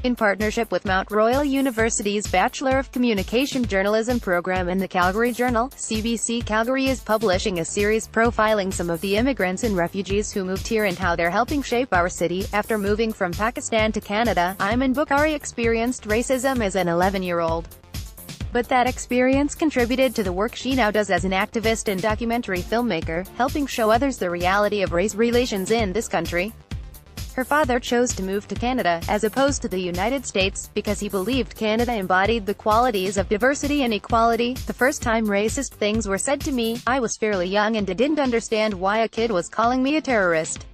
In partnership with Mount Royal University's Bachelor of Communication Journalism program and the Calgary Journal, CBC Calgary is publishing a series profiling some of the immigrants and refugees who moved here and how they're helping shape our city. After moving from Pakistan to Canada, Iman Bukhari experienced racism as an 11-year-old. But that experience contributed to the work she now does as an activist and documentary filmmaker, helping show others the reality of race relations in this country. Her father chose to move to Canada, as opposed to the United States, because he believed Canada embodied the qualities of diversity and equality. The first time racist things were said to me, I was fairly young and didn't understand why a kid was calling me a terrorist.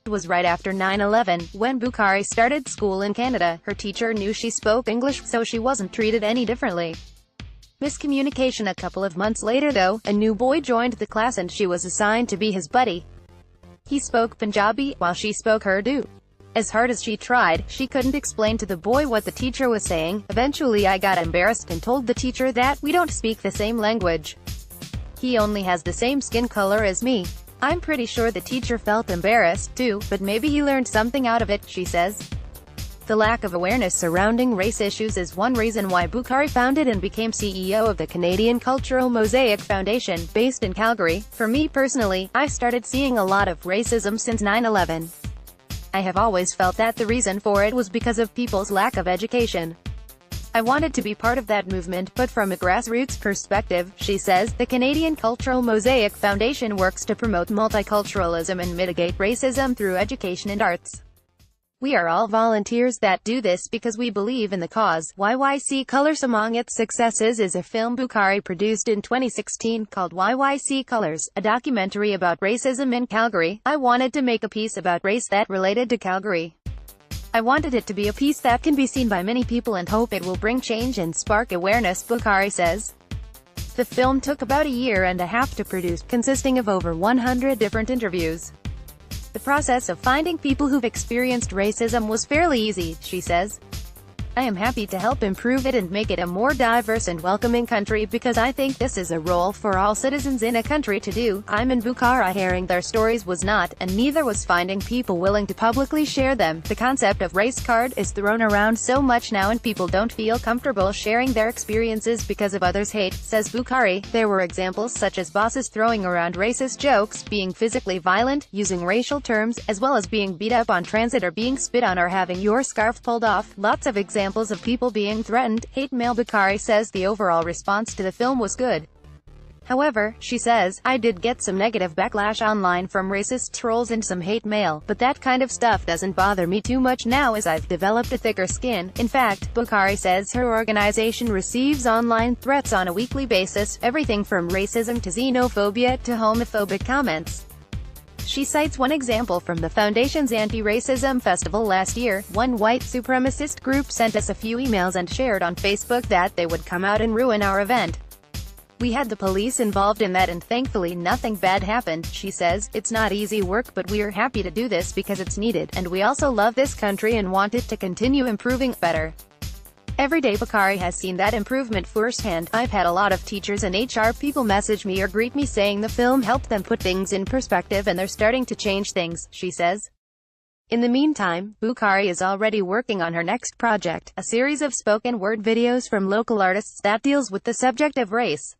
It was right after 9/11, when Bukhari started school in Canada. Her teacher knew she spoke English, so she wasn't treated any differently. Miscommunication. A couple of months later though, a new boy joined the class and she was assigned to be his buddy. He spoke Punjabi, while she spoke Urdu. As hard as she tried, she couldn't explain to the boy what the teacher was saying. Eventually I got embarrassed and told the teacher that we don't speak the same language. He only has the same skin color as me. I'm pretty sure the teacher felt embarrassed too, but maybe he learned something out of it, she says. The lack of awareness surrounding race issues is one reason why Bukhari founded and became CEO of the Canadian Cultural Mosaic Foundation, based in Calgary. For me personally, I started seeing a lot of racism since 9/11. I have always felt that the reason for it was because of people's lack of education. I wanted to be part of that movement, but from a grassroots perspective, she says. The Canadian Cultural Mosaic Foundation works to promote multiculturalism and mitigate racism through education and arts. We are all volunteers that do this because we believe in the cause. YYC Colors. Among its successes is a film Bukhari produced in 2016 called YYC Colors, a documentary about racism in Calgary. I wanted to make a piece about race that related to Calgary. I wanted it to be a piece that can be seen by many people and hope it will bring change and spark awareness, Bukhari says. The film took about a year and a half to produce, consisting of over 100 different interviews. The process of finding people who've experienced racism was fairly easy, she says. I am happy to help improve it and make it a more diverse and welcoming country because I think this is a role for all citizens in a country to do. Iman Bukhari sharing their stories was not, and neither was finding people willing to publicly share them. The concept of race card is thrown around so much now and people don't feel comfortable sharing their experiences because of others' hate, says Bukhari. There were examples such as bosses throwing around racist jokes, being physically violent, using racial terms, as well as being beat up on transit or being spit on or having your scarf pulled off. Lots of examples of people being threatened, hate mail. Bukhari says the overall response to the film was good. However, she says, I did get some negative backlash online from racist trolls and some hate mail, but that kind of stuff doesn't bother me too much now as I've developed a thicker skin. In fact, Bukhari says her organization receives online threats on a weekly basis, everything from racism to xenophobia to homophobic comments. She cites one example from the Foundation's anti-racism festival last year. One white supremacist group sent us a few emails and shared on Facebook that they would come out and ruin our event. We had the police involved in that and thankfully nothing bad happened, she says. It's not easy work but we're happy to do this because it's needed, and we also love this country and want it to continue improving better. Every day Bukhari has seen that improvement firsthand. I've had a lot of teachers and HR people message me or greet me saying the film helped them put things in perspective and they're starting to change things, she says. In the meantime, Bukhari is already working on her next project, a series of spoken word videos from local artists that deals with the subject of race.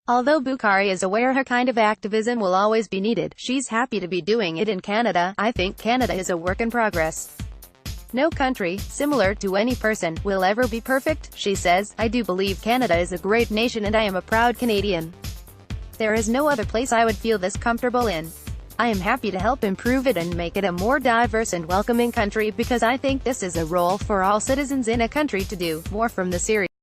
Although Bukhari is aware her kind of activism will always be needed, she's happy to be doing it in Canada. I think Canada is a work in progress. No country, similar to any person, will ever be perfect, she says. I do believe Canada is a great nation and I am a proud Canadian. There is no other place I would feel this comfortable in. I am happy to help improve it and make it a more diverse and welcoming country because I think this is a role for all citizens in a country to do. More from the series.